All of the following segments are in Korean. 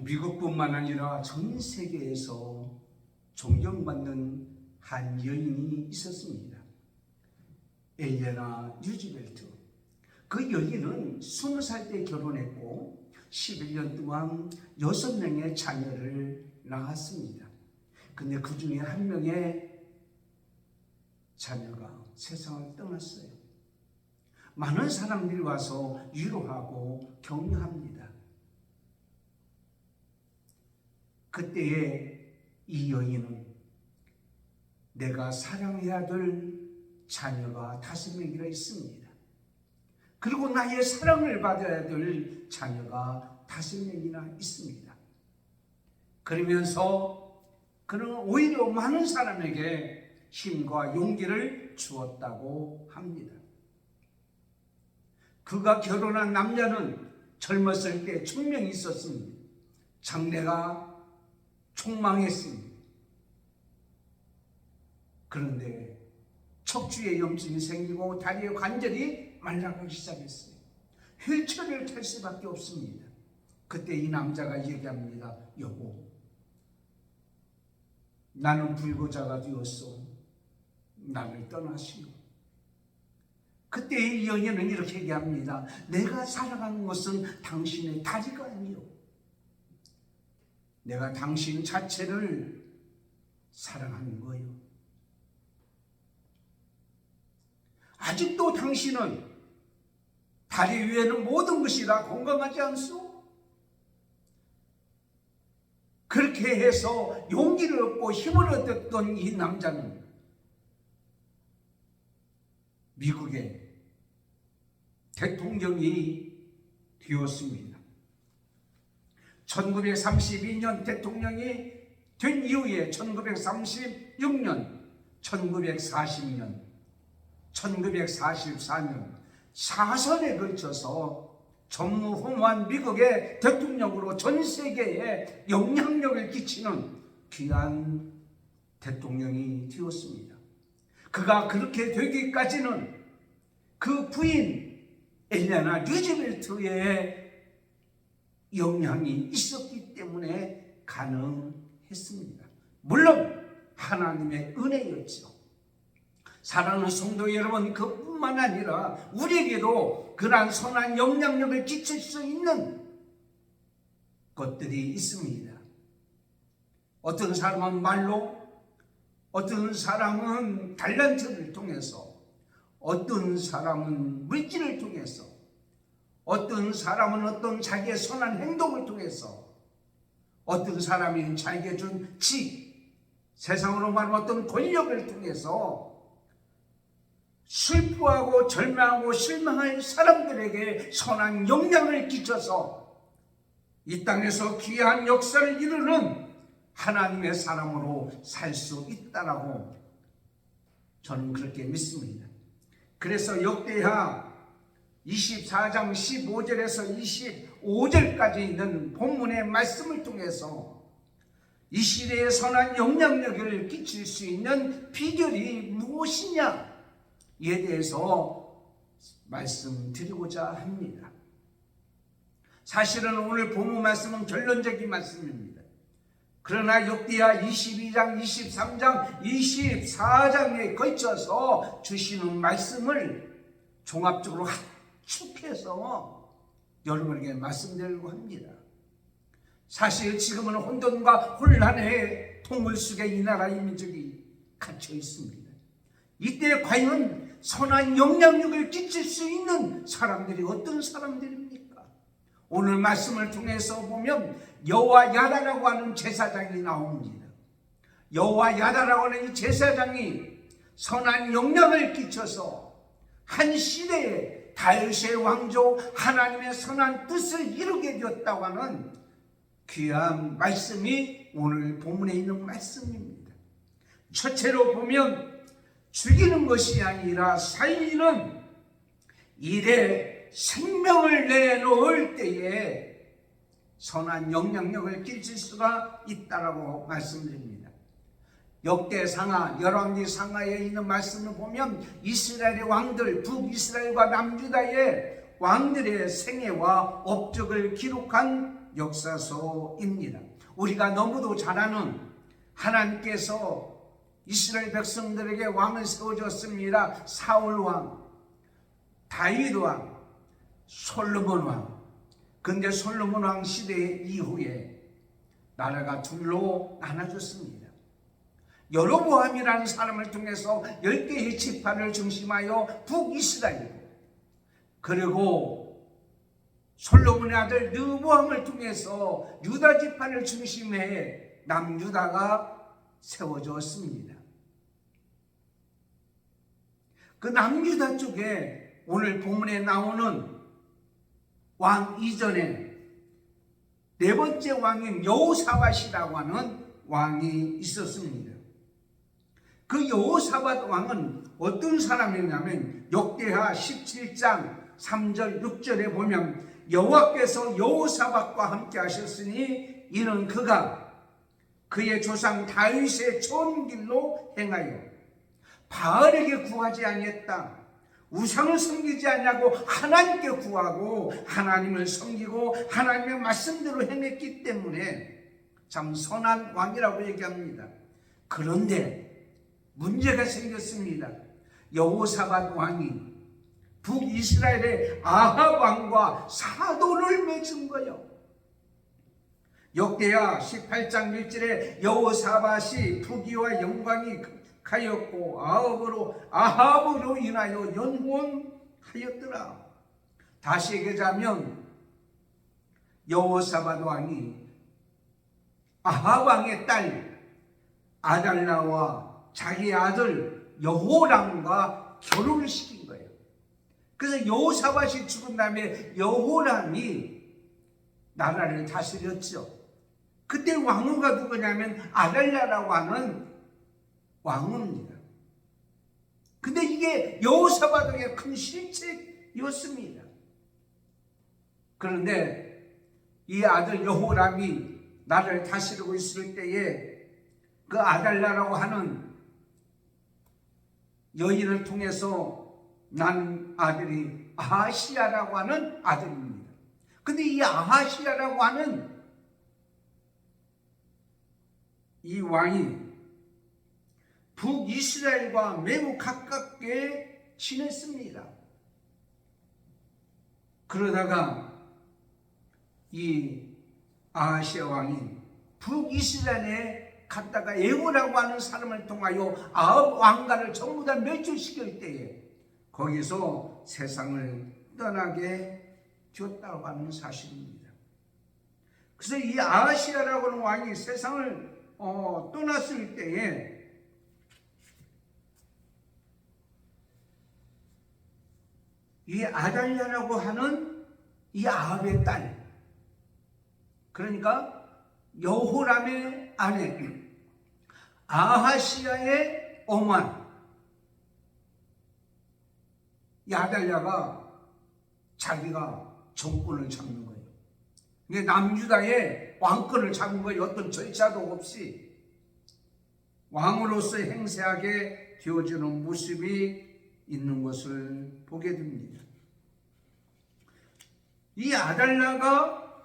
미국뿐만 아니라 전 세계에서 존경받는 한 여인이 있었습니다. 엘레나 루즈벨트. 그 여인은 20살 때 결혼했고 11년 동안 6명의 자녀를 낳았습니다. 근데 그 중에 한 명의 자녀가 세상을 떠났어요. 많은 사람들이 와서 위로하고 격려합니다. 그때에 이 여인은 내가 사랑해야 될 자녀가 5명이나 있습니다. 그리고 나의 사랑을 받아야 될 자녀가 5명이나 있습니다. 그러면서 그는 오히려 많은 사람에게 힘과 용기를 주었다고 합니다. 그가 결혼한 남자는 젊었을 때 총명이 있었습니다. 장래가 촉망했습니다. 그런데 척추에 염증이 생기고 다리의 관절이 말라가기 시작했어요. 휠체어를 탈 수밖에 없습니다. 그때 이 남자가 얘기합니다. 여보, 나는 불구자가 되었어. 나를 떠나시오. 그때 이 여인은 이렇게 얘기합니다. 내가 사랑하는 것은 당신의 다리가 아니오. 내가 당신 자체를 사랑하는 거예요. 아직도 당신은 다리 위에는 모든 것이 다 건강하지 않소? 그렇게 해서 용기를 얻고 힘을 얻었던 이 남자는 미국의 대통령이 되었습니다. 1932년 대통령이 된 이후에 1936년, 1940년, 1944년 4선에 걸쳐서 전무후무한 미국의 대통령으로 전 세계에 영향력을 끼치는 귀한 대통령이 되었습니다. 그가 그렇게 되기까지는 그 부인 엘레나 루즈벨트의 영향이 있었기 때문에 가능했습니다. 물론 하나님의 은혜였죠. 사랑하는 성도 여러분, 그뿐만 아니라 우리에게도 그러한 선한 영향력을 끼칠 수 있는 것들이 있습니다. 어떤 사람은 말로, 어떤 사람은 달란트를 통해서, 어떤 사람은 물질을 통해서, 어떤 사람은 어떤 자기의 선한 행동을 통해서, 어떤 사람이 자기에게 준 세상으로 말하면 어떤 권력을 통해서 슬퍼하고 절망하고 실망할 사람들에게 선한 영향을 끼쳐서 이 땅에서 귀한 역사를 이루는 하나님의 사람으로 살 수 있다라고 저는 그렇게 믿습니다. 그래서 역대하 24장 15절에서 25절까지 있는 본문의 말씀을 통해서 이 시대에 선한 영향력을 끼칠 수 있는 비결이 무엇이냐 이에 대해서 말씀드리고자 합니다. 사실은 오늘 본문 말씀은 결론적인 말씀입니다. 그러나 역대하 22장, 23장, 24장에 걸쳐서 주시는 말씀을 종합적으로 축해서 여러분에게 말씀드리려고 합니다. 사실 지금은 혼돈과 혼란의 통을 속에 이 나라의 민족이 갇혀 있습니다. 이때 과연 선한 영향력을 끼칠 수 있는 사람들이 어떤 사람들입니까? 오늘 말씀을 통해서 보면 여호와 야다라고 하는 제사장이 나옵니다. 여호와 야다라고 하는 이 제사장이 선한 영향을 끼쳐서 한 시대에 다윗의 왕조 하나님의 선한 뜻을 이루게 되었다고 하는 귀한 말씀이 오늘 본문에 있는 말씀입니다. 첫째로 보면 죽이는 것이 아니라 살리는 일에 생명을 내놓을 때에 선한 영향력을 끼칠 수가 있다라고 말씀드립니다. 역대상하, 열왕기 상하에 있는 말씀을 보면 이스라엘의 왕들, 북이스라엘과 남유다의 왕들의 생애와 업적을 기록한 역사서입니다. 우리가 너무도 잘 아는 하나님께서 이스라엘 백성들에게 왕을 세워줬습니다. 사울 왕, 다윗 왕, 솔로몬 왕. 근데 솔로몬 왕 시대 이후에 나라가 둘로 나눠졌습니다. 여로보암이라는 사람을 통해서 10개의 지파를 중심하여 북이스라엘, 그리고 솔로몬의 아들 르보암을 통해서 유다 지파를 중심해 남유다가 세워졌습니다. 그 남유다 쪽에 오늘 본문에 나오는 왕 이전에 네 번째 왕인 여호사밧이라고 하는 왕이 있었습니다. 그 여호사밧 왕은 어떤 사람이냐면 역대하 17장 3절 6절에 보면 여호와께서 여호사밧과 함께 하셨으니 이는 그가 그의 조상 다윗의 좋은 길로 행하여 바알에게 구하지 아니했다. 우상을 섬기지 않냐고 하나님께 구하고 하나님을 섬기고 하나님의 말씀대로 행했기 때문에 참 선한 왕이라고 얘기합니다. 그런데 문제가 생겼습니다. 여호사밧 왕이 북이스라엘의 아합 왕과 사도를 맺은 거예요. 역대하 18장 1절에 여호사밧이 부귀와 영광이 가였고 아합으로 인하여 연혼하였더라. 다시 얘기하자면 여호사밧 왕이 아합 왕의 딸 아달라와 자기 아들 여호람과 결혼을 시킨 거예요. 그래서 여호사밧이 죽은 다음에 여호람이 나라를 다스렸죠. 그때 왕후가 누구냐면 아달랴라고 하는 왕후입니다. 근데 이게 여호사밧에게 큰 실책이었습니다. 그런데 이 아들 여호람이 나라를 다스리고 있을 때에 그 아달랴라고 하는 여인을 통해서 난 아들이 아하시야라고 하는 아들입니다. 근데 이 아하시야라고 하는 이 왕이 북이스라엘과 매우 가깝게 지냈습니다. 그러다가 이 아하시야 왕이 북이스라엘에 갔다가 에고라고 하는 사람을 통하여 아합 왕가를 전부 다 멸절시킬 때에 거기서 세상을 떠나게 되었다고 하는 사실입니다. 그래서 이 아하시야라고 하는 왕이 세상을 떠났을 때에 이 아달랴라고 하는 이 아합의 딸, 그러니까 여호람의 아내 아하시야의 어머 이 아달랴가 자기가 정권을 잡는 거예요. 이게 남유다의 왕권을 잡은 거예요. 어떤 절차도 없이 왕으로서 행세하게 되어지는 모습이 있는 것을 보게 됩니다. 이 아달랴가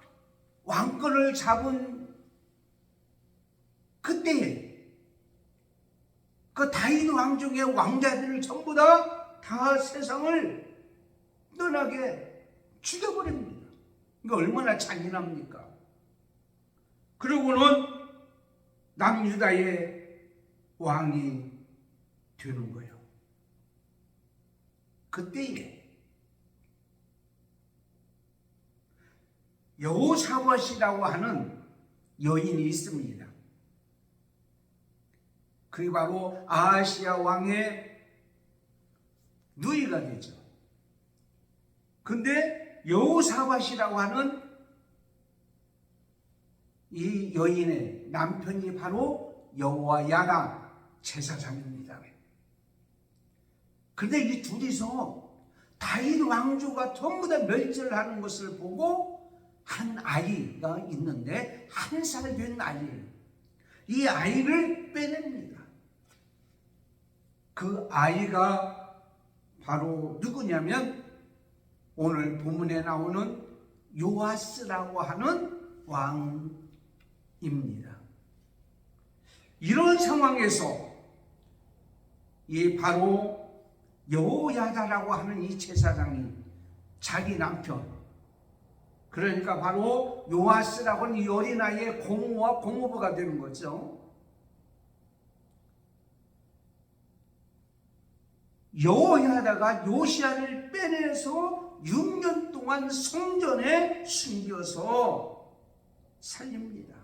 왕권을 잡은 그때에 그 다윗 왕 중에 왕자들을 전부 다 세상을 떠나게 죽여버립니다. 이거 얼마나 잔인합니까? 그리고는 남유다의 왕이 되는 거예요. 그때에 여호사밧이라고 하는 여인이 있습니다. 그게 바로 아하시야 왕의 누이가 되죠. 근데 여호사밧이라고 하는 이 여인의 남편이 바로 여호야다 제사장입니다. 그런데 이 둘이서 다윗 왕조가 전부 다 멸절하는 것을 보고 한 아이가 있는데 1살 된 아이예요. 이 아이를 빼냅니다. 그 아이가 바로 누구냐면 오늘 본문에 나오는 요아스라고 하는 왕입니다. 이런 상황에서 이 바로 여호야다라고 하는 이 제사장이 자기 남편, 그러니까 바로 요아스라고 하는 이 어린아이의 고모와 고모부가 되는 거죠. 여호야다가 요시야를 빼내서 6년 동안 성전에 숨겨서 살립니다.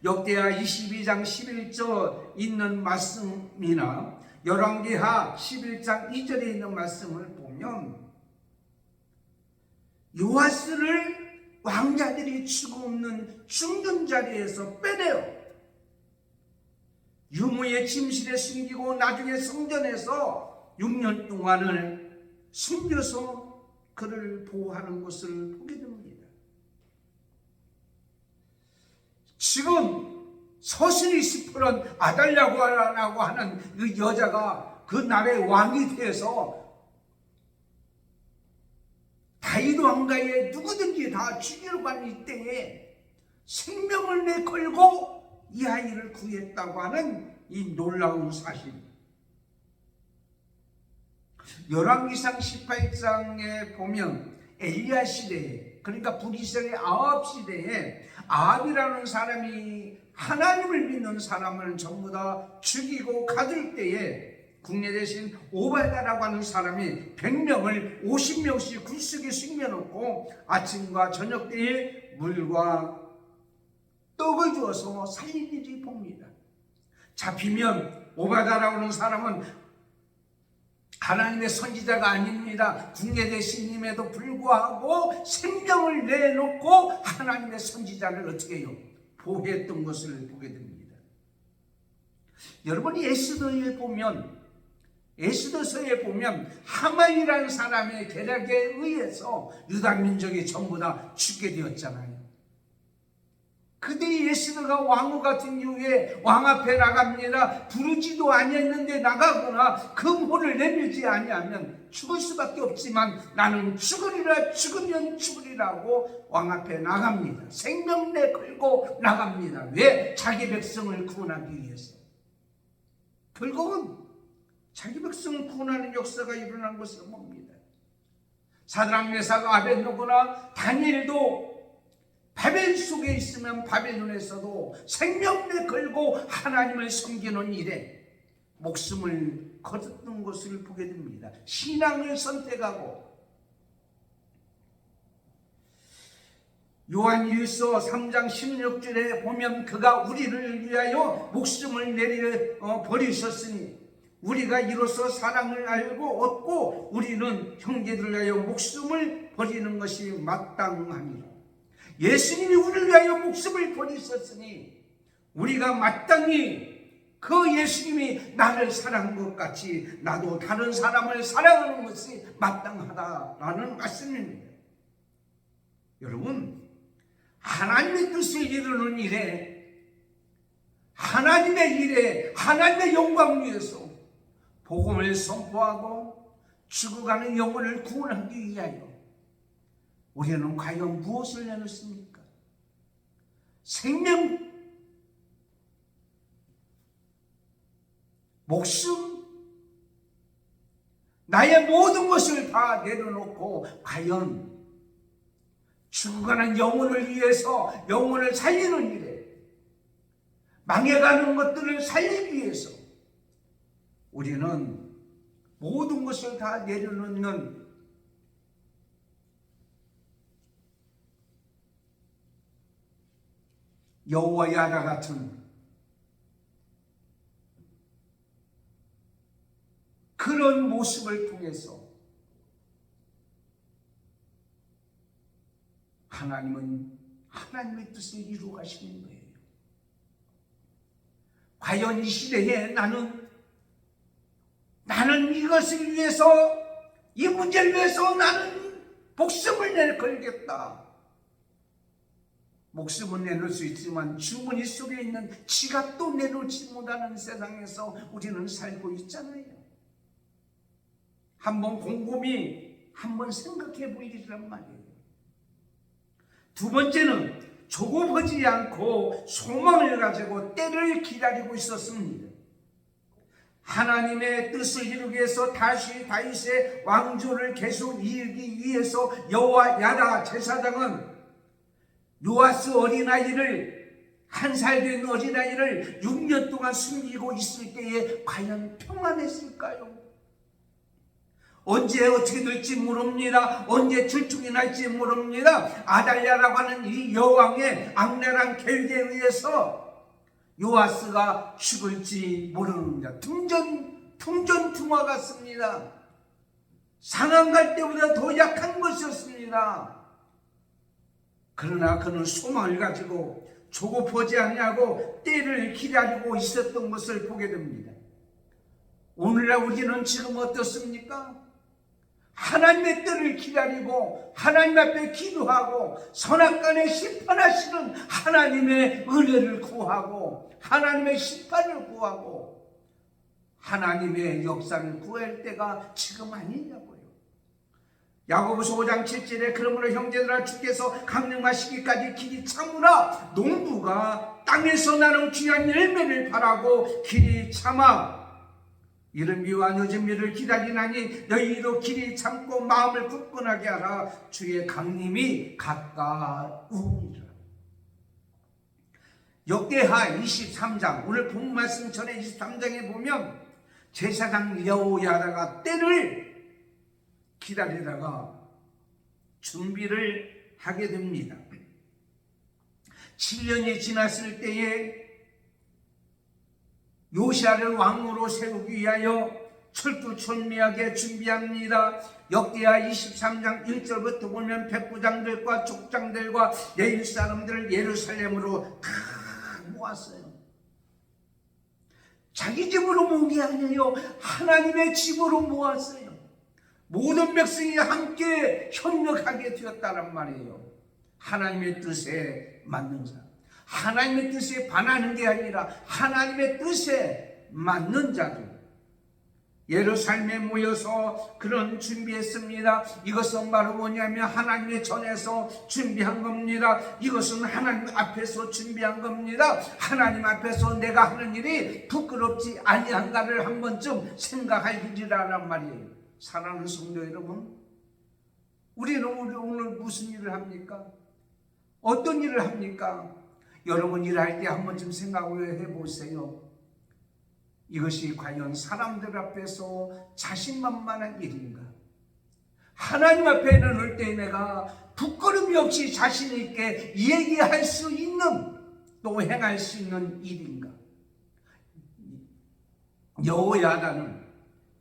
역대하 22장 11절 있는 말씀이나 열왕기하 11장 2절에 있는 말씀을 보면 요아스를 왕자들이 치고 없는 죽는 자리에서 빼내요. 유모의 침실에 숨기고 나중에 성전에서 6년 동안을 숨겨서 그를 보호하는 것을 보게 됩니다. 지금 서신이 시푸른 아달랴라고 하는 그 여자가 그 나라의 왕이 돼서 다윗 왕가에 누구든지 다 죽이려고 하는 이때에 생명을 내걸고 이 아이를 구했다고 하는 이 놀라운 사실. 열왕기상 18장에 보면 엘리야 시대에, 그러니까 북이스라엘 아합 시대에 아합이라는 사람이 하나님을 믿는 사람을 전부 다 죽이고 가둘 때에 국내 대신 오바다라고 하는 사람이 100명을 50명씩 굴속에 숨겨놓고 아침과 저녁 때에 물과 떡을 주어서 살린 일이 봅니다. 잡히면 오바다라고 하는 사람은 하나님의 선지자가 아닙니다. 국내 대신임에도 불구하고 생명을 내놓고 하나님의 선지자를 어떻게 해요? 보호했던 것을 보게 됩니다. 여러분이 에스더서에 보면 하만이라는 사람의 계략에 의해서 유다 민족이 전부 다 죽게 되었잖아요. 그때 에스더가 왕후 같은 이후에 왕 앞에 나갑니다. 부르지도 아니했는데 나가거나 금호를 내밀지 아니하면 죽을 수밖에 없지만 나는 죽으리라, 죽으면 죽으리라고 왕 앞에 나갑니다. 생명 내걸고 나갑니다. 왜? 자기 백성을 구원하기 위해서. 결국은 자기 백성을 구원하는 역사가 일어난 것을 봅니다. 사드락 메삭 아벳노고나 다니엘도 바벨 속에 있으면 바벨론에서도 생명을 걸고 하나님을 섬기는 일에 목숨을 거뒀던 것을 보게 됩니다. 신앙을 선택하고 요한일서 3장 16절에 보면 그가 우리를 위하여 목숨을 버리셨으니 우리가 이로써 사랑을 알고 얻고 우리는 형제들을 위하여 목숨을 버리는 것이 마땅함이라. 예수님이 우리를 위하여 목숨을 버리셨으니 우리가 마땅히 그 예수님이 나를 사랑한 것 같이 나도 다른 사람을 사랑하는 것이 마땅하다라는 말씀입니다. 여러분, 하나님의 뜻을 이루는 일에, 하나님의 일에, 하나님의 영광을 위해서 복음을 선포하고 죽어가는 영혼을 구원하기 위하여 우리는 과연 무엇을 내놓습니까? 생명, 목숨, 나의 모든 것을 다 내려놓고 과연 죽어가는 영혼을 위해서, 영혼을 살리는 일에, 망해가는 것들을 살리기 위해서 우리는 모든 것을 다 내려놓는 여호와야다 같은 그런 모습을 통해서 하나님은 하나님의 뜻을 이루어 가시는 거예요. 과연 이 시대에 나는 이것을 위해서, 이 문제를 위해서 나는 목숨을 내걸겠다. 목숨은 내놓을 수 있지만 주머니 속에 있는 지갑도 내놓지 못하는 세상에서 우리는 살고 있잖아요. 한번 곰곰이 한번 생각해 볼 일이란 말이에요. 두 번째는 조급하지 않고 소망을 가지고 때를 기다리고 있었습니다. 하나님의 뜻을 이루기 위해서 다윗의 왕조를 계속 이루기 위해서 여호와 야다 제사장은 요아스 어린아이를, 한 살 된 어린아이를 6년 동안 숨기고 있을 때에 과연 평안했을까요? 언제 어떻게 될지 모릅니다. 언제 질투가 날지 모릅니다. 아달랴라고 하는 이 여왕의 악랄한 계획에 의해서 요아스가 죽을지 모릅니다. 풍전풍화 같습니다. 상한 때보다 더 약한 것이었습니다. 그러나 그는 소망을 가지고 조급하지 않냐고 때를 기다리고 있었던 것을 보게 됩니다. 오늘날 우리는 지금 어떻습니까? 하나님의 때를 기다리고 하나님 앞에 기도하고 선악간에 심판하시는 하나님의 은혜를 구하고 하나님의 심판을 구하고 하나님의 역사를 구할 때가 지금 아니냐고요. 야고보서 5장 7절에 그러므로 형제들아 주께서 강림하시기까지 길이 참으라. 농부가 땅에서 나는 귀한 열매를 바라고 길이 참아 이른 비와 늦은 비를 기다리나니 너희도 길이 참고 마음을 굳건하게 하라. 주의 강림이 가까우니라. 역대하 23장, 오늘 본 말씀 전에 23장에 보면 제사장 여호야다가 때를 기다리다가 준비를 하게 됩니다. 7년이 지났을 때에 요시야를 왕으로 세우기 위하여 철두철미하게 준비합니다. 역대하 23장 1절부터 보면 백부장들과 족장들과 레위 사람들을 예루살렘으로 다 모았어요. 자기 집으로 모은 게 아니에요. 하나님의 집으로 모았어요. 모든 백성이 함께 협력하게 되었다는 말이에요. 하나님의 뜻에 맞는 자들, 하나님의 뜻에 반하는 게 아니라 하나님의 뜻에 맞는 자들 예루살렘에 모여서 그런 준비했습니다. 이것은 바로 뭐냐면 하나님의 전에서 준비한 겁니다. 이것은 하나님 앞에서 준비한 겁니다. 하나님 앞에서 내가 하는 일이 부끄럽지 아니한가를 한 번쯤 생각할 일이라는 말이에요. 사랑하는 성도 여러분, 우리는 오늘 무슨 일을 합니까? 어떤 일을 합니까? 여러분 일할 때 한 번쯤 생각을 해보세요. 이것이 과연 사람들 앞에서 자신만만한 일인가? 하나님 앞에 나올 때 내가 부끄러움이 없이 자신 있게 얘기할 수 있는, 또 행할 수 있는 일인가? 여호야다는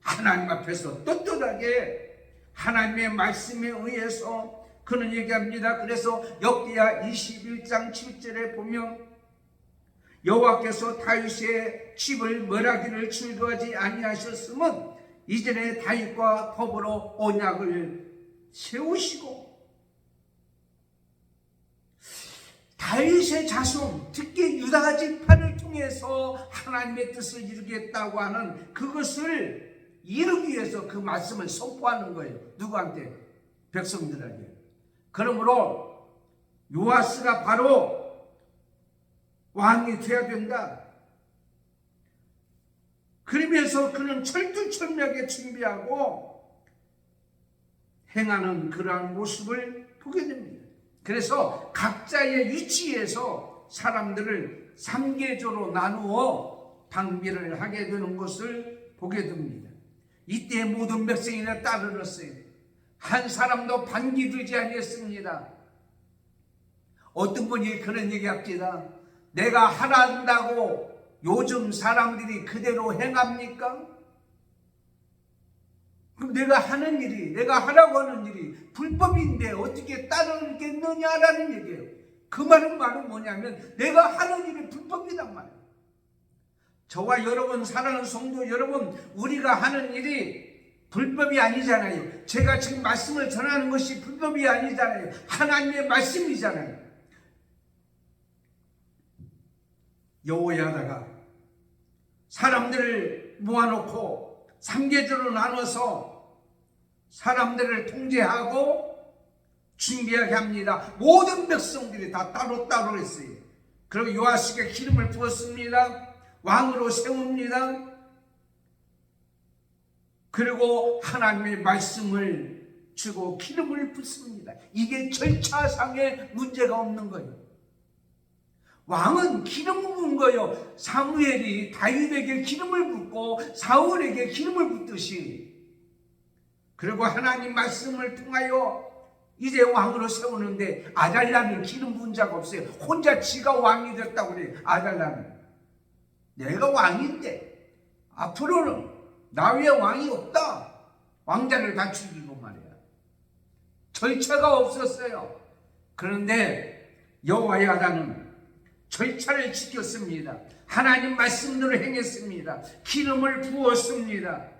하나님 앞에서 떳떳하게 하나님의 말씀에 의해서 그는 얘기합니다. 그래서 역대하 21장 7절에 보면 여호와께서 다윗의 집을 멸하기를 즐거워하지 아니하셨으면 이전에 다윗과 더불어 언약을 세우시고 다윗의 자손, 특히 유다 지파를 통해서 하나님의 뜻을 이루겠다고 하는 그것을 이루기 위해서 그 말씀을 선포하는 거예요. 누구한테? 백성들에게. 그러므로 요아스가 바로 왕이 되어야 된다. 그러면서 그는 철두철미하게 준비하고 행하는 그러한 모습을 보게 됩니다. 그래서 각자의 위치에서 사람들을 3계조로 나누어 방비를 하게 되는 것을 보게 됩니다. 이때 모든 백성이 따르렀어요. 한 사람도 반기들지 아니했습니다. 어떤 분이 그런 얘기합니다. 내가 하라 한다고 요즘 사람들이 그대로 행합니까? 그럼 내가 하는 일이, 내가 하라고 하는 일이 불법인데 어떻게 따르겠느냐라는 얘기예요. 그 말은 뭐냐면 내가 하는 일이 불법이란 말이에요. 저와 여러분, 사랑하는 성도 여러분, 우리가 하는 일이 불법이 아니잖아요. 제가 지금 말씀을 전하는 것이 불법이 아니잖아요. 하나님의 말씀이잖아요. 여호야다가 사람들을 모아놓고 3계조로 나눠서 사람들을 통제하고 준비하게 합니다. 모든 백성들이 다 따로따로 했어요. 그리고 요아스에게 기름을 부었습니다. 왕으로 세웁니다. 그리고 하나님의 말씀을 주고 기름을 붓습니다. 이게 절차상의 문제가 없는 거예요. 왕은 기름을 부은 거예요. 사무엘이 다윗에게 기름을 붓고 사울에게 기름을 붓듯이, 그리고 하나님 말씀을 통하여 이제 왕으로 세우는데 아달랴는 기름 부은 자가 없어요. 혼자 지가 왕이 됐다고 그래요. 아달랴는 내가 왕인데 앞으로는 나 위에 왕이 없다. 왕자를 다 죽이고 말이야. 절차가 없었어요. 그런데 여호야다는 절차를 지켰습니다. 하나님 말씀대로 행했습니다. 기름을 부었습니다.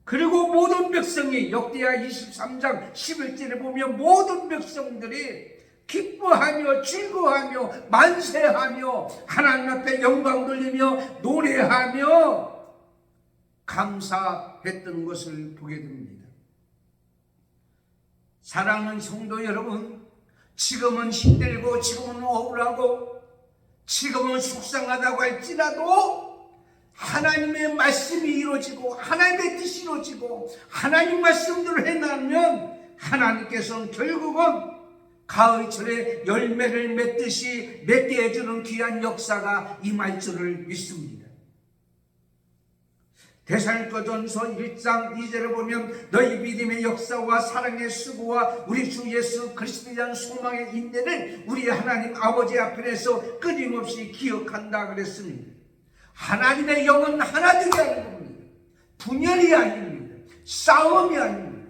그리고 모든 백성이, 역대하 23장 11절에 보면 모든 백성들이 기뻐하며 즐거워하며 만세하며 하나님 앞에 영광 돌리며 노래하며 감사했던 것을 보게 됩니다. 사랑하는 성도 여러분, 지금은 힘들고 지금은 억울하고 지금은 속상하다고 할지라도 하나님의 말씀이 이루어지고 하나님의 뜻이 이루어지고 하나님 말씀대로 해나가면 하나님께서는 결국은 가을철에 열매를 맺듯이 맺게 해주는 귀한 역사가 임할 줄을 믿습니다. 데살로니가전서 1장 2절을 보면 너희 믿음의 역사와 사랑의 수고와 우리 주 예수 그리스도에 대한 소망의 인내를 우리 하나님 아버지 앞에서 끊임없이 기억한다 그랬습니다. 하나님의 영은 하나 되게 하는 겁니다. 분열이 아닙니다. 싸움이 아닙니다.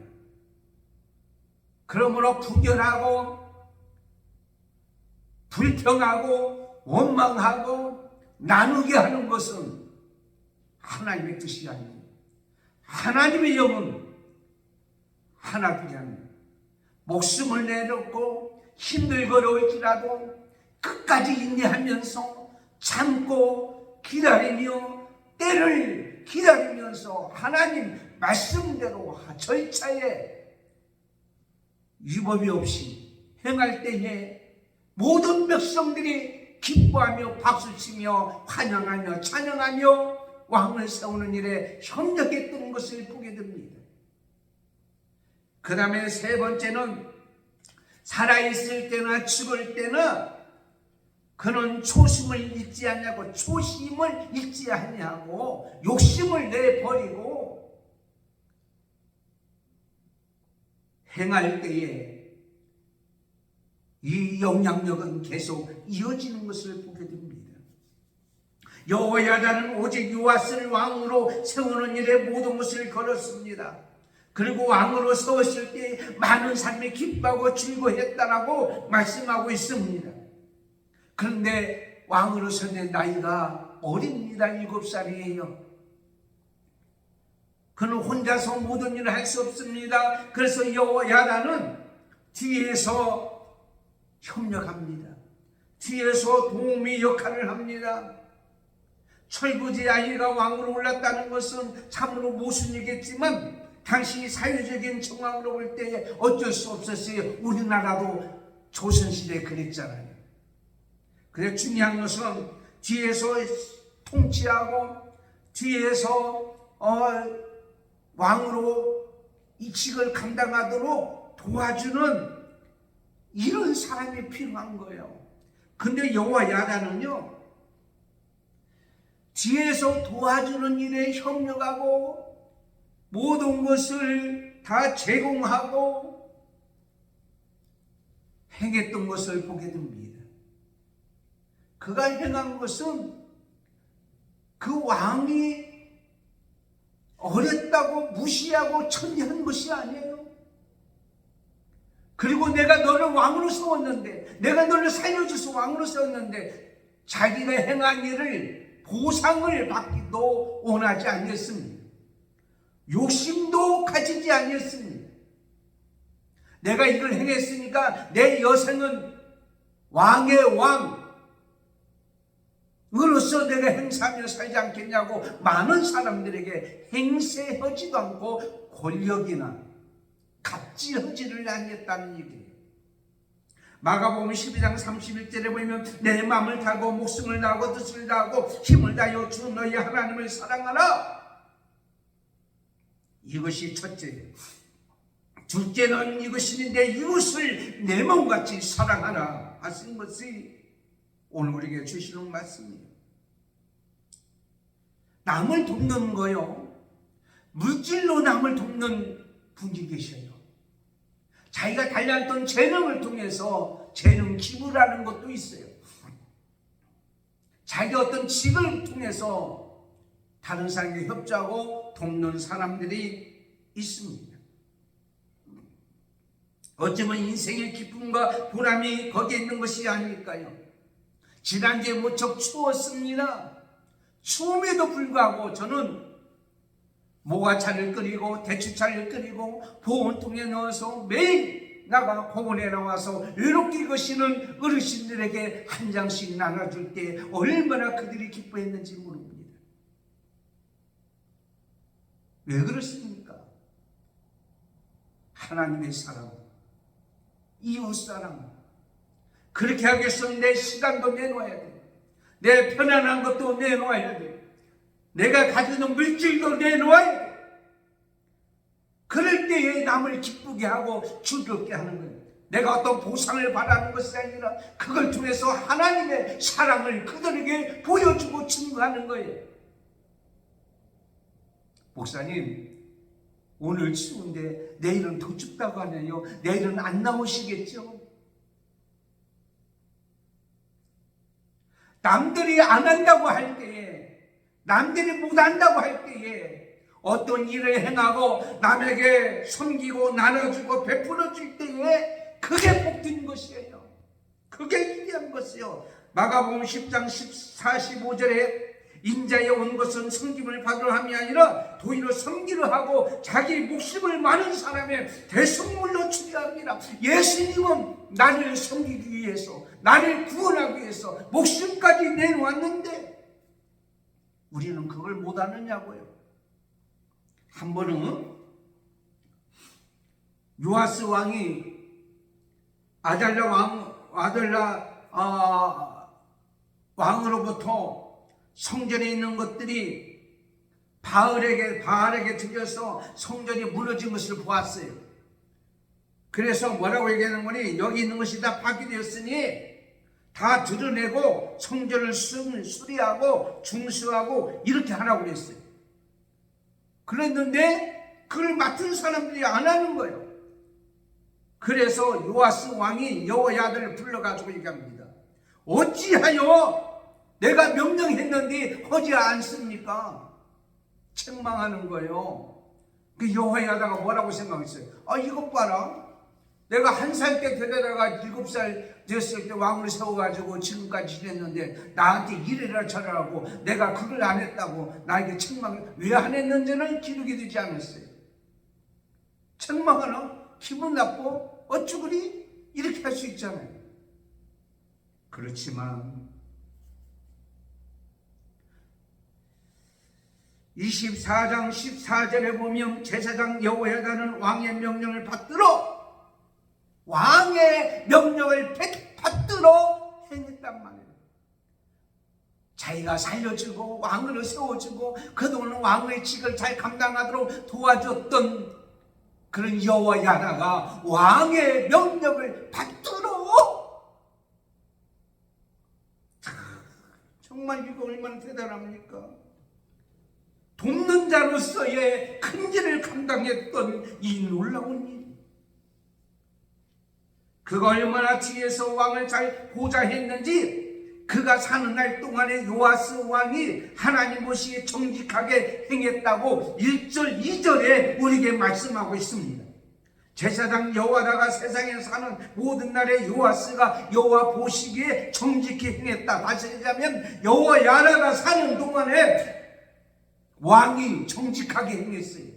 그러므로 분열하고 불평하고 원망하고 나누게 하는 것은 하나님의 뜻이 아닙니다. 하나님의 영은 하나 되게 합니다. 목숨을 내놓고 힘들거려올지라도 끝까지 인내하면서 참고 기다리며 때를 기다리면서 하나님 말씀대로 절차에 위법이 없이 행할 때에 모든 백성들이 기뻐하며 박수치며 환영하며 찬양하며 왕을 세우는 일에 협력했던 것을 보게 됩니다. 그 다음에 세 번째는 살아있을 때나 죽을 때나 그는 초심을 잊지 않냐고, 초심을 잊지 않냐고 욕심을 내버리고 행할 때에 이 영향력은 계속 이어지는 것을 보게 됩니다. 여호야다는 오직 요아스를 왕으로 세우는 일에 모든 것을 걸었습니다. 그리고 왕으로 세웠을 때 많은 사람이 기뻐하고 즐거워했다라고 말씀하고 있습니다. 그런데 왕으로 서는 나이가 어립니다. 7살이에요. 그는 혼자서 모든 일을 할 수 없습니다. 그래서 여호야다는 뒤에서 협력합니다. 뒤에서 도우미 역할을 합니다. 철부지 아이가 왕으로 올랐다는 것은 참으로 모순이겠지만 당시 사회적인 정황으로 볼 때 어쩔 수 없었어요. 우리나라도 조선시대에 그랬잖아요. 그래 중요한 것은 뒤에서 통치하고 뒤에서 왕으로 이직을 감당하도록 도와주는 이런 사람이 필요한 거예요. 근데 여호야다는요, 뒤에서 도와주는 일에 협력하고 모든 것을 다 제공하고 행했던 것을 보게 됩니다. 그가 행한 것은 그 왕이 어렸다고 무시하고 천리한 것이 아니에요. 그리고 내가 너를 왕으로 세웠는데, 내가 너를 살려줘서 왕으로 세웠는데 자기가 행한 일을 보상을 받기도 원하지 않았습니다. 욕심도 가지지 않았습니다. 내가 이걸 행했으니까 내 여생은 왕의 왕으로서 내가 행사하며 살지 않겠냐고 많은 사람들에게 행세하지도 않고 권력이나 갑질하지를 않았다는 얘기예요. 마가복음 12장 31절에 보면 내 마음을 다하고 목숨을 다하고 뜻을 다하고 힘을 다하여 주 너희 하나님을 사랑하라. 이것이 첫째예요. 둘째는 이것이 내 이웃을 내 몸같이 사랑하라 하신 것이 오늘 우리에게 주시는 말씀이에요. 남을 돕는 거요, 물질로 남을 돕는 분이 계셔요. 자기가 달렸던 재능을 통해서 재능 기부라는 것도 있어요. 자기 어떤 직을 통해서 다른 사람에게 협조하고 돕는 사람들이 있습니다. 어쩌면 인생의 기쁨과 보람이 거기에 있는 것이 아닐까요? 지난주에 무척 추웠습니다. 추움에도 불구하고 저는 모가차를 끓이고 대추차를 끓이고 보온통에 넣어서 매일 나가 공원에 나와서 외롭게 거시는 어르신들에게 한 장씩 나눠줄 때 얼마나 그들이 기뻐했는지 모릅니다. 왜 그렇습니까? 하나님의 사랑, 이웃 사랑, 그렇게 하기 위해서 내 시간도 내놓아야 돼. 내 편안한 것도 내놓아야 돼. 내가 가지는 물질도 내놓아야 돼. 그럴 때에 남을 기쁘게 하고 즐겁게 하는 거예요. 내가 어떤 보상을 바라는 것이 아니라 그걸 통해서 하나님의 사랑을 그들에게 보여주고 증거하는 거예요. 목사님, 오늘 추운데 내일은 더 춥다고 하네요. 내일은 안 나오시겠죠? 남들이 안 한다고 할 때에, 남들이 못 한다고 할 때에 어떤 일을 행하고 남에게 섬기고 나눠주고 베풀어 줄 때에 그게 복된 것이에요. 그게 위대한 것이요. 마가복음 10장 45절에 인자에 온 것은 섬김을 받으러 함이 아니라 도리어 섬기려 하고 자기 목숨을 많은 사람의 대속물로 추리합니다. 예수님은 나를 섬기기 위해서, 나를 구원하기 위해서 목숨까지 내놓았는데 우리는 그걸 못하느냐고요. 한 번은 요아스 왕이 아달라 왕으로부터 성전에 있는 것들이 바알에게 들려서 성전이 무너진 것을 보았어요. 그래서 뭐라고 얘기하는 거니, 여기 있는 것이 다 파괴되었으니 다 드러내고 성전을 수리하고 중수하고 이렇게 하라고 그랬어요. 그랬는데 그걸 맡은 사람들이 안 하는 거예요. 그래서 요아스 왕이 여호야다를 불러가지고 얘기합니다. 어찌하여 내가 명령했는데 하지 않습니까? 책망하는 거예요. 그 여호야다가 뭐라고 생각했어요? 이것 봐라. 내가 1살 때 데려다가 7살 됐을 때 왕을 세워가지고 지금까지 지냈는데 나한테 이래라 저래라고 내가 그걸 안 했다고 나에게 책망을 왜 안 했는지는 기록이 되지 않았어요. 책망하나? 기분 나빠? 어쩌 그리? 이렇게 할 수 있잖아요. 그렇지만 24장 14절에 보면 제사장 여호야다는 왕의 명령을 받들어 행했단 말이에요. 자기가 살려주고 왕으로 세워주고 그동안 왕의 직을 잘 감당하도록 도와줬던 그런 여호야다가 왕의 명령을 받들어. 정말 이거 얼마나 대단합니까? 돕는 자로서의 큰 일을 감당했던 이 놀라운 일. 그가 얼마나 뒤에서 왕을 잘 보좌했는지 그가 사는 날 동안에 요아스 왕이 하나님 보시기에 정직하게 행했다고 1절 2절에 우리에게 말씀하고 있습니다. 제사장 여호야다가 세상에 사는 모든 날에 요아스가 여호와 보시기에 정직히 행했다. 다시 얘기하면 여호야다가 사는 동안에 왕이 정직하게 행했어요.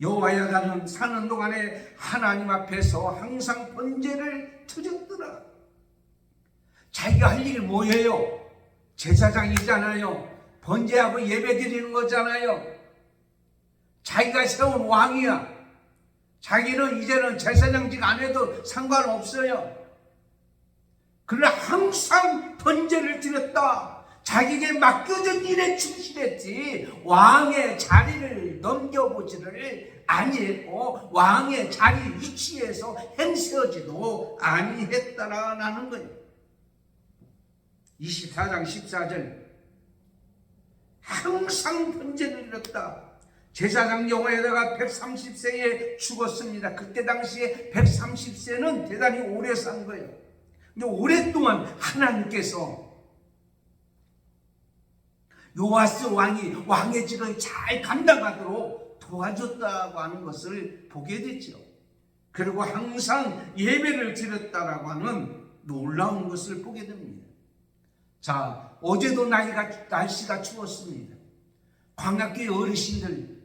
여호야다는 사는 동안에 하나님 앞에서 항상 번제를 드렸더라. 자기가 할 일이 뭐예요? 제사장이잖아요. 번제하고 예배 드리는 거잖아요. 자기가 세운 왕이야. 자기는 이제는 제사장직 안 해도 상관없어요. 그러나 항상 번제를 드렸다. 자기에게 맡겨진 일에 충실했지 왕의 자리를 넘겨보지를 아니했고 왕의 자리 위치에서 행세하지도 아니했다라는 거예요. 24장 14절 항상 번제를 드렸다. 제사장 여호야다가 130세에 죽었습니다. 그때 당시에 130세는 대단히 오래 산 거예요. 근데 오랫동안 하나님께서 요아스 왕이 왕의 직을 잘 감당하도록 도와줬다고 하는 것을 보게 됐죠. 그리고 항상 예배를 드렸다라고 하는 놀라운 것을 보게 됩니다. 자, 어제도 날씨가 추웠습니다. 광학교의 어르신들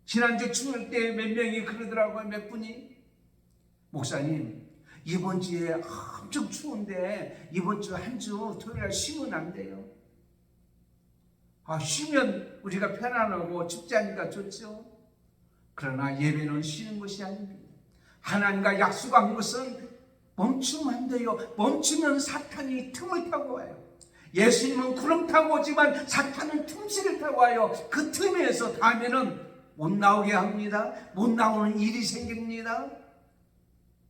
지난주 추울 때 몇 명이 그러더라고요. 몇 분이 목사님 이번 주에 엄청 추운데 이번 주 한 주 토요일날 쉬면 안 돼요. 쉬면 우리가 편안하고 춥지 않으니까 좋죠. 그러나 예배는 쉬는 것이 아닙니다. 하나님과 약속한 것은 멈추면 안 돼요. 멈추면 사탄이 틈을 타고 와요. 예수님은 구름 타고 오지만 사탄은 틈새를 타고 와요. 그 틈에서 다음에는 못 나오게 합니다. 못 나오는 일이 생깁니다.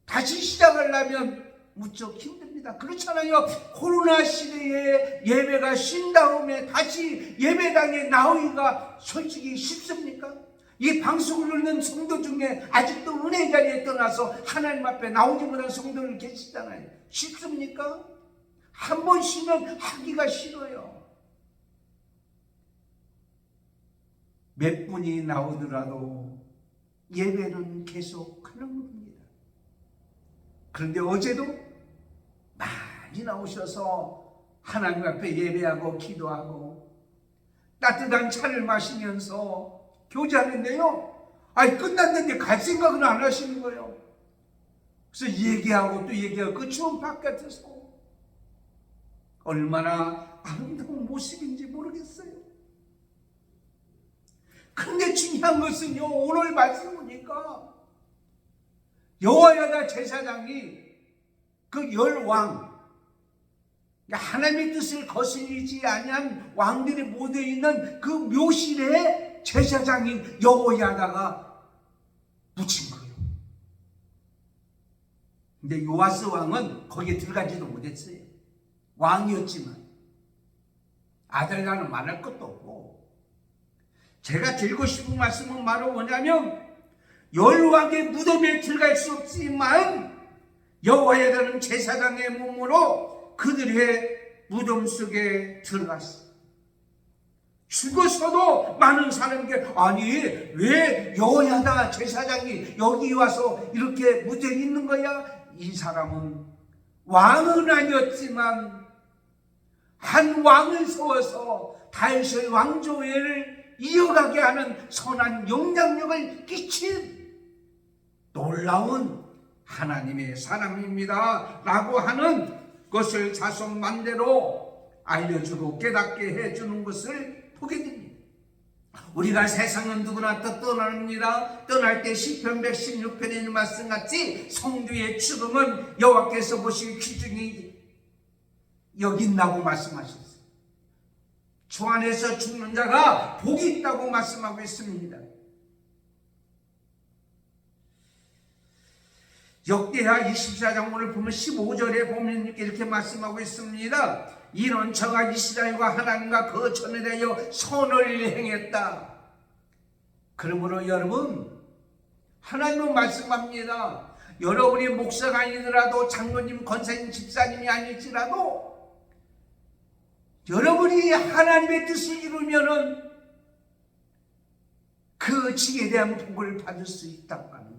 다시 시작하려면 무척 힘듭니다. 그렇잖아요. 코로나 시대에 예배가 쉰 다음에 다시 예배당에 나오기가 솔직히 쉽습니까? 이 방송을 듣는 성도 중에 아직도 은혜 자리에 떠나서 하나님 앞에 나오지 못한 성도들 계시잖아요. 쉽습니까? 한 번 쉬면 하기가 싫어요. 몇 분이 나오더라도 예배는 계속 하는 겁니다. 그런데 어제도 많이 나오셔서 하나님 앞에 예배하고 기도하고 따뜻한 차를 마시면서 교제하는데요. 끝났는데 갈 생각은 안 하시는 거예요. 그래서 얘기하고 또 얘기하고 그 추운 바깥에서 얼마나 아름다운 모습인지 모르겠어요. 그런데 중요한 것은요, 오늘 말씀 보니까 여호야다 제사장이 그 열왕, 하나님의 뜻을 거스르지 아니한 왕들이 모여 있는 그 묘실에 제사장인 여호야다가 묻힌 거예요. 근데 요아스 왕은 거기에 들어가지도 못했어요. 왕이었지만 아들과는 말할 것도 없고. 제가 드리고 싶은 말씀은 바로 뭐냐면 열왕의 무덤에 들어갈 수 없지만 여호야다는 제사장의 몸으로 그들의 무덤 속에 들어갔어요. 죽어서도 많은 사람에게 아니 왜 여호야다 제사장이 여기 와서 이렇게 묻혀 있는 거야? 이 사람은 왕은 아니었지만 한 왕을 세워서 다윗의 왕조를 이어가게 하는 선한 영향력을 끼친 놀라운 하나님의 사람입니다 라고 하는 것을 자손만대로 알려주고 깨닫게 해주는 것을 보게 됩니다. 우리가 세상은 누구나 떠납니다. 떠날 때 시편 116편에 있는 말씀같이 성도의 죽음은 여호와께서 보시기 귀중히 여긴다고 말씀하셨어요. 주 안에서 죽는 자가 복이 있다고 말씀하고 있습니다. 역대하 24장 오늘 보면 15절에 보면 이렇게 말씀하고 있습니다. 이는 저가 이스라엘과 하나님과 그 전에 대하여 선을 행했다. 그러므로 여러분, 하나님은 말씀합니다. 여러분이 목사가 아니더라도 장로님, 권사님, 집사님이 아닐지라도 여러분이 하나님의 뜻을 이루면은 그 직에 대한 복을 받을 수 있다고 하는 거예요.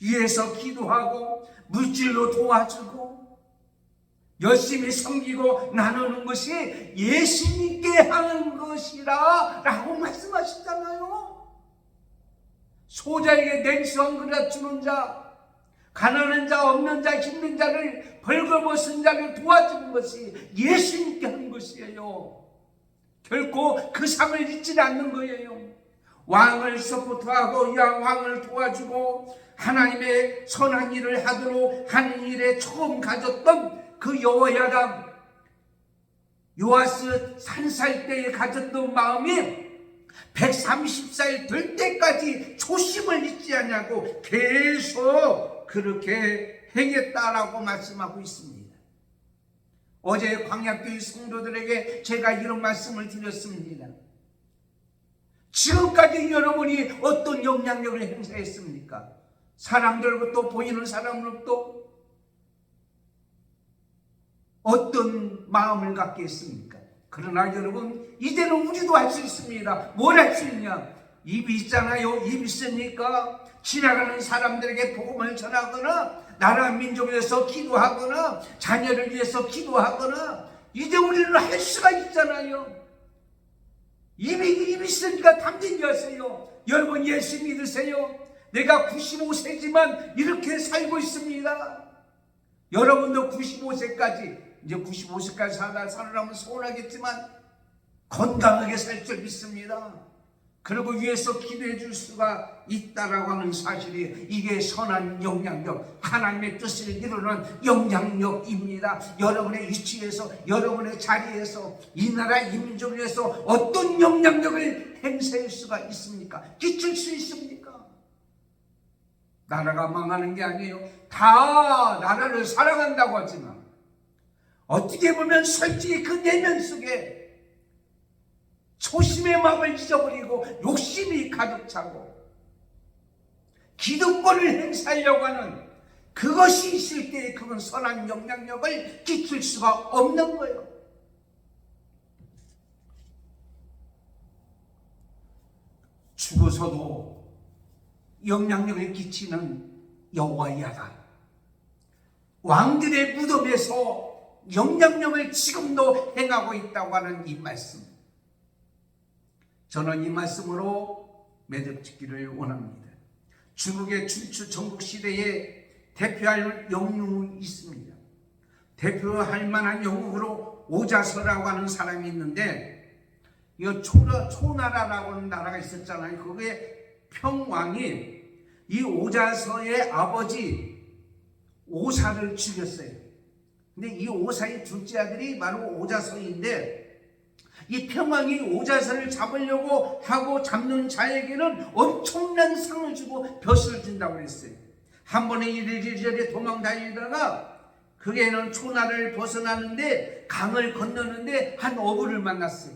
위에서 기도하고 물질로 도와주고 열심히 섬기고 나누는 것이 예수님께 하는 것이라 라고 말씀하시잖아요. 소자에게 냉수 한 그릇 주는 자, 가난한 자, 없는 자, 힘든 자를 벌거벗은 자를 도와주는 것이 예수님께 하는 것이에요. 결코 그 삶을 잊지 않는 거예요. 왕을 서포트하고 왕을 도와주고 하나님의 선한 일을 하도록 하는 일에 처음 가졌던 그 여호야담, 요아스 산살 때에 가졌던 마음이 130살 될 때까지 초심을 잊지 않냐고 계속 그렇게 행했다라고 말씀하고 있습니다. 어제 광야교회 성도들에게 제가 이런 말씀을 드렸습니다. 지금까지 여러분이 어떤 영향력을 행사했습니까? 사람들로부터, 보이는 사람으로부터 어떤 마음을 갖게 했습니까? 그러나 여러분, 이제는 우리도 할 수 있습니다. 뭘 할 수 있냐? 입이 있잖아요. 입 있으니까 지나가는 사람들에게 복음을 전하거나 나라 민족을 위해서 기도하거나 자녀를 위해서 기도하거나 이제 우리는 할 수가 있잖아요. 입이 있으니까 담대히 하세요. 여러분 예수 믿으세요. 내가 95세지만 이렇게 살고 있습니다. 여러분도 95세까지 이제 95세까지 살아가면 서운하겠지만 건강하게 살 줄 믿습니다. 그리고 위에서 기도해 줄 수가 있다라고 하는 사실이 이게 선한 영향력, 하나님의 뜻을 이루는 영향력입니다. 여러분의 위치에서, 여러분의 자리에서 이 나라 이 민족을 위해서 어떤 영향력을 행사할 수가 있습니까? 끼칠 수 있습니까? 나라가 망하는 게 아니에요. 다 나라를 사랑한다고 하지만 어떻게 보면 솔직히 그 내면 속에 초심의 마음을 잊어버리고 욕심이 가득 차고 기득권을 행사하려고 하는 그것이 있을 때 그건 선한 영향력을 끼칠 수가 없는 거예요. 죽어서도 영향력을 끼치는 여호야다. 왕들의 무덤에서 영향력을 지금도 행하고 있다고 하는 이 말씀, 저는 이 말씀으로 매듭짓기를 원합니다. 중국의 춘추 전국시대에 대표할 영웅이 있습니다. 대표할 만한 영웅으로 오자서라고 하는 사람이 있는데, 이거 초나라라고 하는 나라가 있었잖아요. 그게 평왕이 이 오자서의 아버지 오사를 죽였어요. 근데 이 오사의 둘째 아들이 바로 오자서인데, 이 평왕이 오자서를 잡으려고 하고 잡는 자에게는 엄청난 상을 주고 벼슬을 준다고 했어요. 한 번에 이리저리 도망 다니다가 그게는 초나를 벗어나는데 강을 건너는데 한 어부를 만났어요.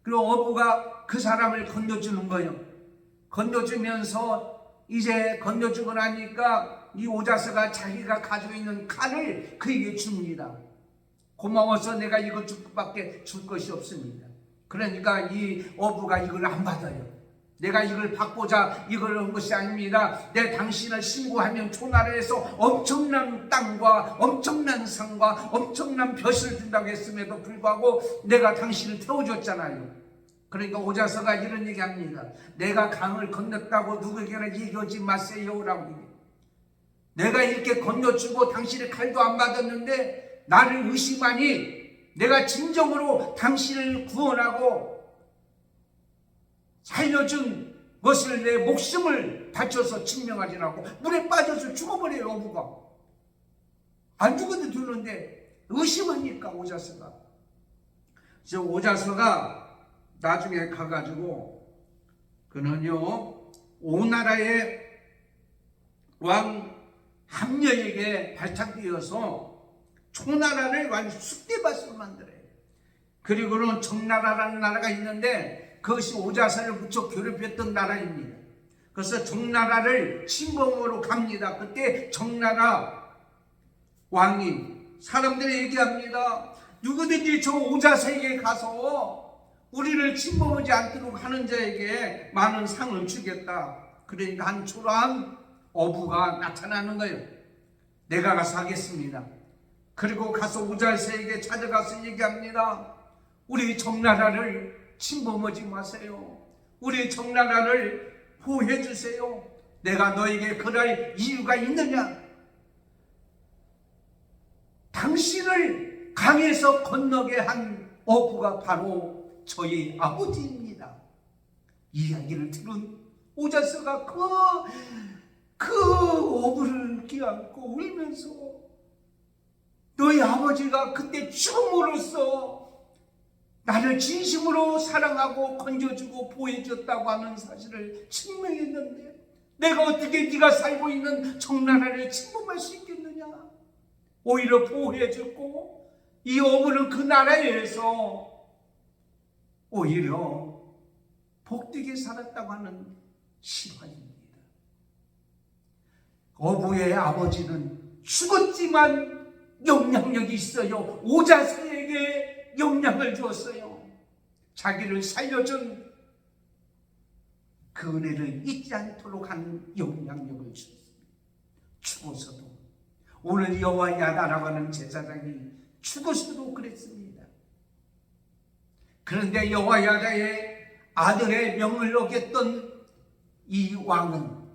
그리고 어부가 그 사람을 건너주는 거예요. 건너주면서 이제 건너주고 나니까 이 오자서가 자기가 가지고 있는 칼을 그에게 줍니다. 고마워서 내가 이거 줄 것밖에 줄 것이 없습니다. 그러니까 이 어부가 이걸 안 받아요. 내가 이걸 받고자 이걸 한 것이 아닙니다. 내 당신을 신고하면 초나라에서 엄청난 땅과 엄청난 상과 엄청난 벼슬을 준다고 했음에도 불구하고 내가 당신을 태워줬잖아요. 그러니까 오자서가 이런 얘기합니다. 내가 강을 건넜다고 누구에게나 얘기하지 마세요라고. 내가 이렇게 건너주고 당신의 칼도 안 받았는데 나를 의심하니 내가 진정으로 당신을 구원하고 살려준 것을 내 목숨을 바쳐서 증명하지라고 물에 빠져서 죽어버려요. 어부가 안 죽어도 되는데 의심하니까 오자서가. 그래서 오자서가 나중에 가가지고 그는요 오나라의 왕 함녀에게 발탁되어서 초나라를 완전 쑥대밭으로 만들어요. 그리고는 정나라라는 나라가 있는데 그것이 오자서를 무척 괴롭혔던 나라입니다. 그래서 정나라를 침범으로 갑니다. 그때 정나라 왕이 사람들이 얘기합니다. 누구든지 저 오자서에게 가서 우리를 침범하지 않도록 하는 자에게 많은 상을 주겠다. 그러니까 한 초라한 어부가 나타나는 거예요. 내가 가서 하겠습니다. 그리고 가서 오자서에게 찾아가서 얘기합니다. 우리 정나라를 침범하지 마세요. 우리 정나라를 보호해 주세요. 내가 너에게 그럴 이유가 있느냐? 당신을 강에서 건너게 한 어부가 바로 저희 아버지입니다. 이야기를 들은 오자서가 그 어부를 끼안고 울면서 너희 아버지가 그때 죽음으로써 나를 진심으로 사랑하고 건져주고 보호해줬다고 하는 사실을 증명했는데 내가 어떻게 네가 살고 있는 청나라를 침범할 수 있겠느냐. 오히려 보호해줬고 이 어부는 그 나라에서 오히려 복되게 살았다고 하는 실화입니다. 어부의 아버지는 죽었지만 영향력이 있어요. 오자서에게 영향을 주었어요. 자기를 살려준 그 은혜를 잊지 않도록 하는 영향력을 주었습니다. 죽어서도 오늘 여호와 야다라고 하는 제사장이 죽어서도 그랬습니다. 그런데 여호와 야다의 아들의 명을 어겼던 이 왕은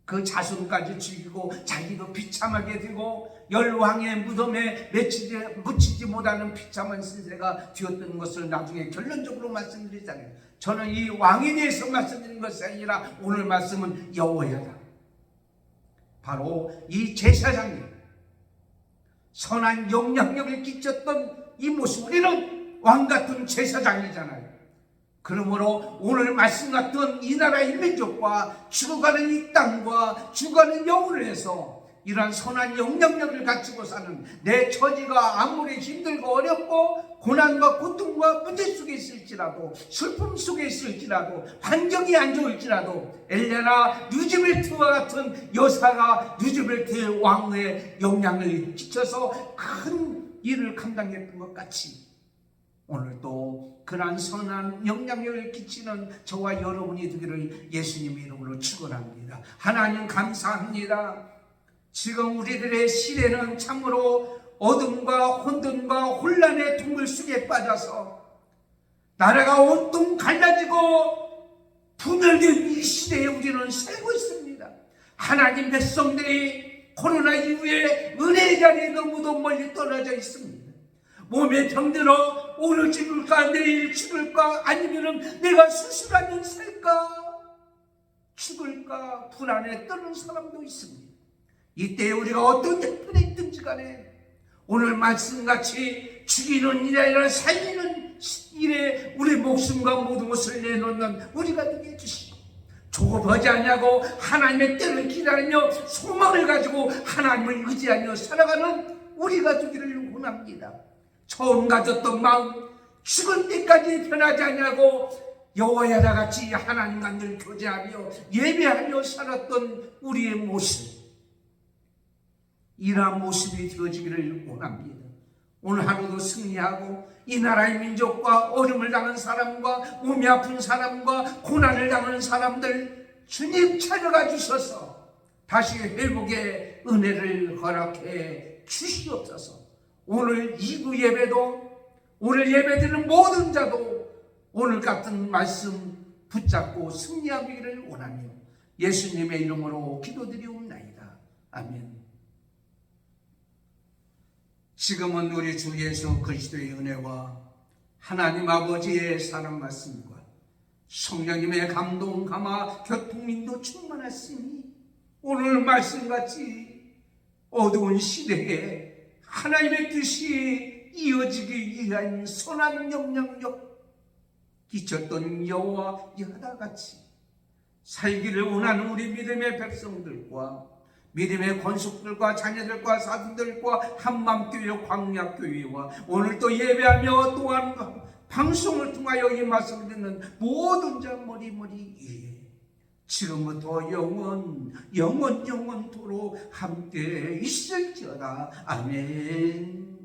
그 자손까지 죽이고 자기도 비참하게 되고 열왕의 무덤에 묻히지 못하는 비참한 신세가 되었던 것을 나중에 결론적으로 말씀드리잖아요. 저는 이 왕에 대해서 말씀드린 것이 아니라 오늘 말씀은 여호야다. 바로 이 제사장이 선한 영향력을 끼쳤던 이 모습, 우리는 왕같은 제사장이잖아요. 그러므로 오늘 말씀 같은 이 나라의 민족과 죽어가는 이 땅과 죽어가는 영혼을 해서 이러한 선한 영향력을 가지고 사는 내 처지가 아무리 힘들고 어렵고 고난과 고통과 문제 속에 있을지라도 슬픔 속에 있을지라도 환경이 안 좋을지라도 엘레나 누즈벨트와 같은 여사가 누즈벨트의 왕의 영향을 끼쳐서 큰 일을 감당했던 것 같이 오늘도 그러한 선한 영향력을 끼치는 저와 여러분이 되기를 예수님의 이름으로 축원합니다. 하나님 감사합니다. 지금 우리들의 시대는 참으로 어둠과 혼돈과 혼란의 동굴 속에 빠져서 나라가 온통 갈라지고 분열된 이 시대에 우리는 살고 있습니다. 하나님 백성들이 코로나 이후에 은혜의 자리에 너무도 멀리 떨어져 있습니다. 몸에 병들어 오늘 죽을까 내일 죽을까 아니면 내가 수술하면 살까 죽을까 불안에 떠는 사람도 있습니다. 이때 우리가 어떤 형편에 있든지 간에 오늘 말씀같이 죽이는 일이 아니라 살리는 일에 우리 목숨과 모든 것을 내놓는 우리가 되게 해주시고 조급하지 않냐고 하나님의 때를 기다리며 소망을 가지고 하나님을 의지하며 살아가는 우리가 되기를 원합니다. 처음 가졌던 마음 죽을 때까지 변하지 않냐고 여호와야다 같이 하나님과 늘 교제하며 예배하며 살았던 우리의 모습, 이러한 모습이 되어지기를 원합니다. 오늘 하루도 승리하고 이 나라의 민족과 어려움을 당한 사람과 몸이 아픈 사람과 고난을 당하는 사람들 주님 찾아가 주셔서 다시 회복의 은혜를 허락해 주시옵소서. 오늘 2부 예배도 오늘 예배드리는 모든 자도 오늘 같은 말씀 붙잡고 승리하기를 원하며 예수님의 이름으로 기도드리옵나이다. 아멘. 지금은 우리 주 예수 그리스도의 은혜와 하나님 아버지의 사랑 말씀과 성령님의 감동 감화 교통인도 충만하시니 오늘 말씀같이 어두운 시대에 하나님의 뜻이 이어지기 위한 선한 영향력 끼쳤던 여호와 야다같이 살기를 원하는 우리 믿음의 백성들과 믿음의 권속들과 자녀들과 사도들과 한맘교회 광야교회와 오늘 또 예배하며 또한 방송을 통하여 이 말씀을 듣는 모든 자 머리머리 위에 지금부터 영원토록 함께 있을지어다. 아멘.